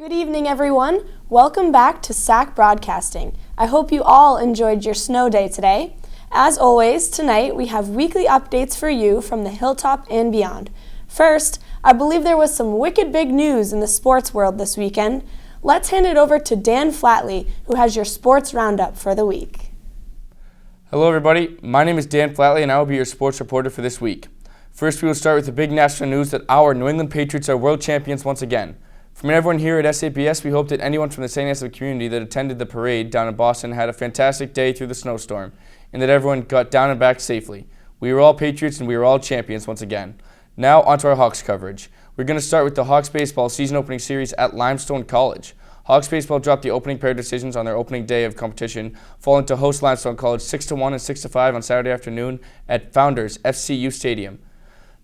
Good evening, everyone. Welcome back to SAC Broadcasting. I hope you all enjoyed your snow day today. As always, tonight we have weekly updates for you from the Hilltop and beyond. First, I believe there was some wicked big news in the sports world this weekend. Let's hand it over to Dan Flatley, who has your sports roundup for the week. Hello, everybody. My name is Dan Flatley, and I will be your sports reporter for this week. First, we will start with the big national news that our New England Patriots are world champions once again. From everyone here at SAPS, we hope that anyone from the Saint Anselm community that attended the parade down in Boston had a fantastic day through the snowstorm, and that everyone got down and back safely. We were all Patriots, and we were all champions once again. Now, onto our Hawks coverage. We're going to start with the Hawks baseball season opening series at Limestone College. Hawks baseball dropped the opening pair decisions on their opening day of competition, falling to host Limestone College 6-1 and 6-5 on Saturday afternoon at Founders FCU Stadium.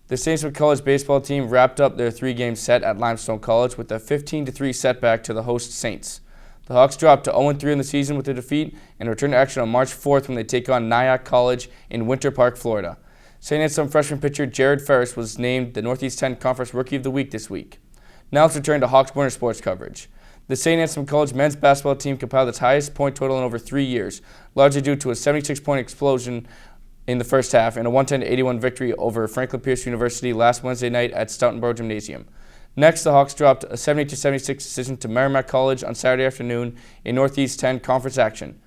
The Saint Anselm College baseball team wrapped up their three-game set at Limestone College with a 15-3 setback to the host Saints. The Hawks dropped to 0-3 in the season with a defeat and return to action on March 4th when they take on Nyack College in Winter Park, Florida. Saint Anselm freshman pitcher Jared Ferris was named the Northeast 10 Conference Rookie of the Week this week. Now let's return to Hawks winter sports coverage. The Saint Anselm College men's basketball team compiled its highest point total in over 3 years, largely due to a 76-point explosion in the first half and a 110-81 victory over Franklin Pierce University last Wednesday night at Stoughtonborough Gymnasium. Next, the Hawks dropped a 70-76 decision to Merrimack College on Saturday afternoon in Northeast 10 Conference action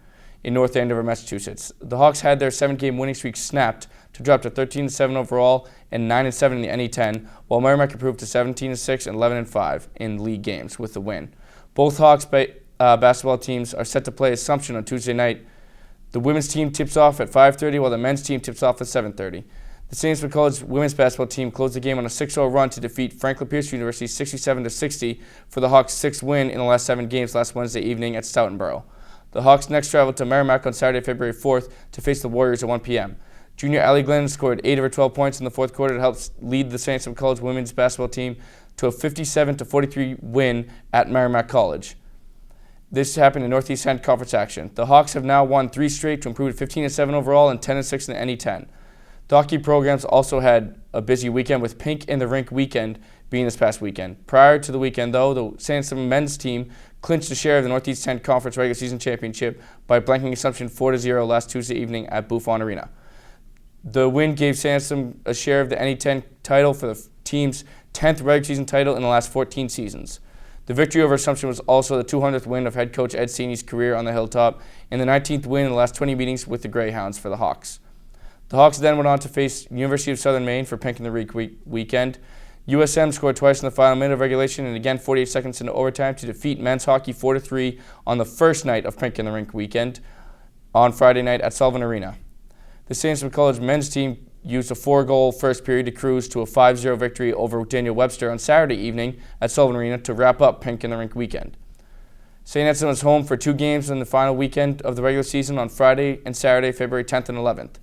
in North Andover, Massachusetts. The Hawks had their 7-game winning streak snapped to drop to 13-7 overall and 9-7 in the NE10, while Merrimack improved to 17-6 and 11-5 in league games with the win. Both Hawks basketball teams are set to play Assumption on Tuesday night. The women's team tips off at 5:30, while the men's team tips off at 7:30. The Saint Anselm College women's basketball team closed the game on a 6-0 run to defeat Franklin Pierce University 67-60 for the Hawks' 6th win in the last 7 games last Wednesday evening at Stoughtonborough. The Hawks next traveled to Merrimack on Saturday, February 4th to face the Warriors at 1 p.m. Junior Allie Glenn scored 8 of her 12 points in the fourth quarter to help lead the Saint Anselm College women's basketball team to a 57-43 win at Merrimack College. This happened in Northeast 10 Conference action. The Hawks have now won 3 straight to improve to 15-7 overall and 10-6 in the NE10. The hockey programs also had a busy weekend with Pink in the Rink weekend being this past weekend. Prior to the weekend, though, the Saint Anselm men's team clinched a share of the Northeast 10 Conference regular season championship by blanking Assumption 4-0 last Tuesday evening at Buffon Arena. The win gave Saint Anselm a share of the NE10 title for the team's 10th regular season title in the last 14 seasons. The victory over Assumption was also the 200th win of head coach Ed Seeney's career on the Hilltop and the 19th win in the last 20 meetings with the Greyhounds for the Hawks. The Hawks then went on to face University of Southern Maine for Pink in the Rink weekend. USM scored twice in the final minute of regulation and again 48 seconds into overtime to defeat men's hockey 4-3 on the first night of Pink in the Rink weekend on Friday night at Sullivan Arena. The Saint Anselm College men's team used a 4-goal first period to cruise to a 5-0 victory over Daniel Webster on Saturday evening at Sullivan Arena to wrap up Pink in the Rink weekend. Saint Anselm is home for 2 games in the final weekend of the regular season on Friday and Saturday, February 10th and 11th.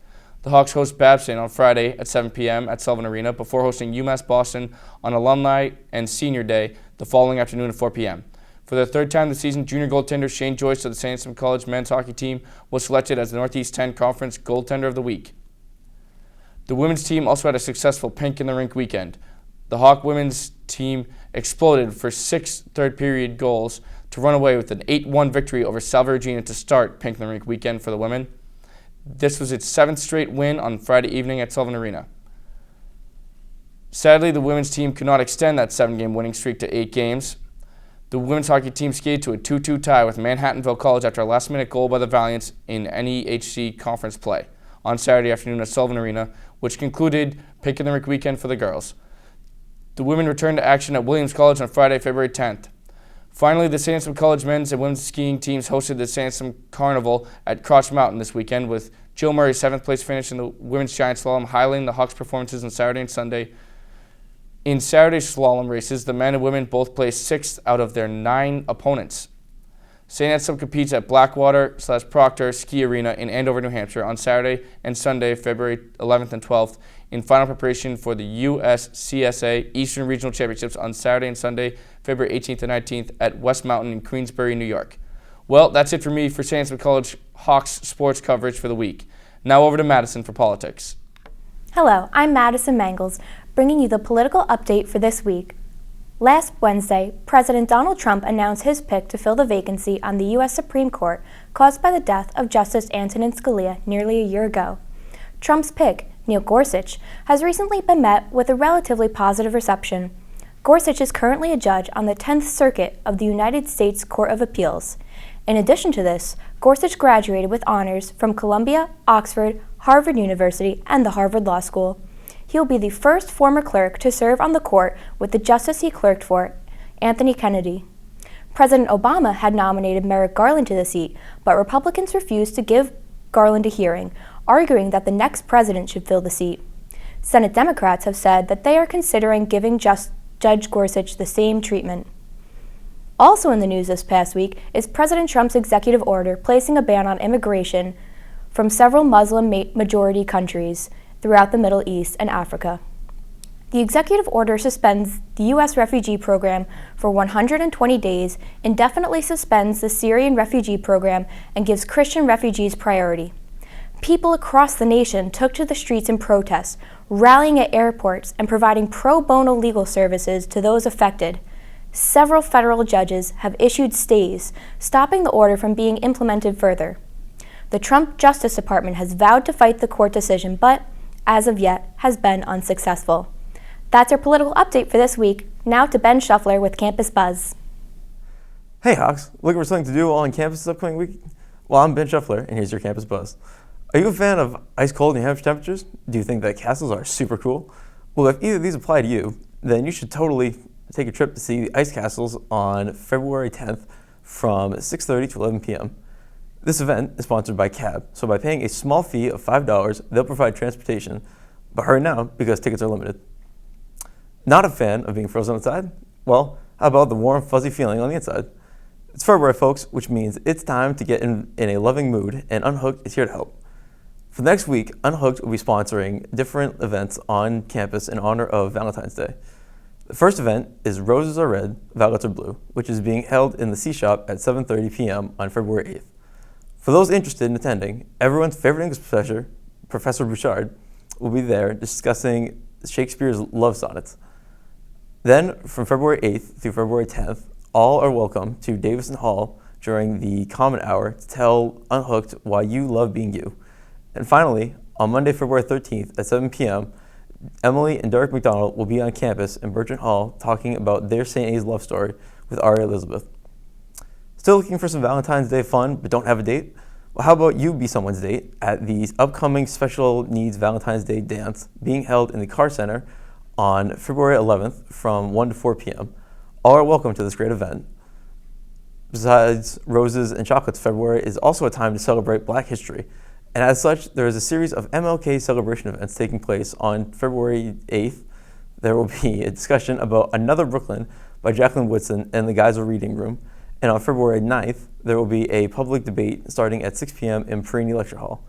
The Hawks host Babson on Friday at 7 p.m. at Sullivan Arena before hosting UMass Boston on Alumni and Senior Day the following afternoon at 4 p.m. For the third time this season, junior goaltender Shane Joyce of the Saint Anselm College men's hockey team was selected as the Northeast 10 Conference Goaltender of the Week. The women's team also had a successful Pink in the Rink weekend. The Hawk women's team exploded for 6 third-period goals to run away with an 8-1 victory over Salve Regina to start Pink in the Rink weekend for the women. This was its 7th straight win on Friday evening at Sullivan Arena. Sadly, the women's team could not extend that 7-game winning streak to 8 games. The women's hockey team skated to a 2-2 tie with Manhattanville College after a last-minute goal by the Valiants in NEHC conference play on Saturday afternoon at Sullivan Arena, which concluded Pink in the Rink weekend for the girls. The women returned to action at Williams College on Friday, February 10th. Finally, the Saint Anselm College men's and women's skiing teams hosted the Saint Anselm Carnival at Crotch Mountain this weekend, with Jill Murray's 7th place finish in the women's giant slalom highlighting the Hawks' performances on Saturday and Sunday. In Saturday's slalom races, the men and women both placed 6th out of their 9 opponents. Saint Anselm competes at Blackwater/Proctor Ski Arena in Andover, New Hampshire on Saturday and Sunday, February 11th and 12th, in final preparation for the USCSA Eastern Regional Championships on Saturday and Sunday, February 18th and 19th at West Mountain in Queensbury, New York. Well, that's it for me for Saint Anselm College Hawks sports coverage for the week. Now over to Madison for politics. Hello, I'm Madison Mangles, bringing you the political update for this week. Last Wednesday, President Donald Trump announced his pick to fill the vacancy on the U.S. Supreme Court caused by the death of Justice Antonin Scalia nearly a year ago. Trump's pick, Neil Gorsuch, has recently been met with a relatively positive reception. Gorsuch is currently a judge on the 10th Circuit of the United States Court of Appeals. In addition to this, Gorsuch graduated with honors from Columbia, Oxford, Harvard University, and the Harvard Law School. He will be the first former clerk to serve on the court with the justice he clerked for, Anthony Kennedy. President Obama had nominated Merrick Garland to the seat, but Republicans refused to give Garland a hearing, arguing that the next president should fill the seat. Senate Democrats have said that they are considering giving Judge Gorsuch the same treatment. Also in the news this past week is President Trump's executive order placing a ban on immigration from several Muslim-majority countries throughout the Middle East and Africa. The executive order suspends the U.S. refugee program for 120 days, indefinitely suspends the Syrian refugee program, and gives Christian refugees priority. People across the nation took to the streets in protest, rallying at airports and providing pro bono legal services to those affected. Several federal judges have issued stays, stopping the order from being implemented further. The Trump Justice Department has vowed to fight the court decision, but, as of yet, has been unsuccessful. That's our political update for this week. Now to Ben Shuffler with Campus Buzz. Hey Hawks, looking for something to do on campus this upcoming week? Well, I'm Ben Shuffler, and here's your Campus Buzz. Are you a fan of ice cold New Hampshire temperatures? Do you think that castles are super cool? Well, if either of these apply to you, then you should totally take a trip to see the ice castles on February 10th from 6:30 to 11 p.m. This event is sponsored by CAB, so by paying a small fee of $5, they'll provide transportation. But hurry now, because tickets are limited. Not a fan of being frozen outside? Well, how about the warm, fuzzy feeling on the inside? It's February, folks, which means it's time to get in a loving mood, and Unhooked is here to help. For the next week, Unhooked will be sponsoring different events on campus in honor of Valentine's Day. The first event is Roses Are Red, Violets Are Blue, which is being held in the C Shop at 7:30 p.m. on February 8th. For those interested in attending, everyone's favorite English professor, Professor Bouchard, will be there discussing Shakespeare's love sonnets. Then, from February 8th through February 10th, all are welcome to Davison Hall during the Common Hour to tell Unhooked why you love being you. And finally, on Monday, February 13th at 7 p.m., Emily and Derek McDonald will be on campus in Bertrand Hall talking about their St. A's love story with Ari Elizabeth. Still looking for some Valentine's Day fun but don't have a date? Well, how about you be someone's date at the upcoming Special Needs Valentine's Day dance being held in the Carr Center on February 11th from 1 to 4 p.m. All are welcome to this great event. Besides roses and chocolates, February is also a time to celebrate Black history. And as such, there is a series of MLK celebration events taking place on February 8th. There will be a discussion about Another Brooklyn by Jacqueline Woodson in the Geisel Reading Room. And on February 9th, there will be a public debate starting at 6 p.m. in Perini Lecture Hall.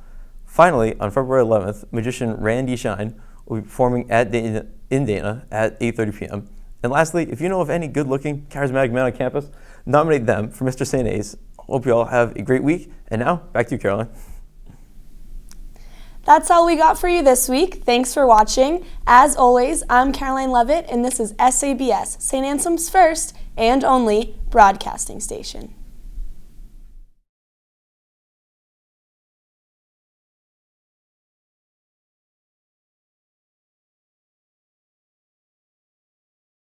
Finally, on February 11th, magician Randy Shine will be performing in Dana at 8:30 p.m. And lastly, if you know of any good-looking, charismatic men on campus, nominate them for Mr. St. A's. Hope you all have a great week. And now, back to you, Caroline. That's all we got for you this week. Thanks for watching. As always, I'm Caroline Levitt, and this is SABS, St. Anselm's first and only broadcasting station.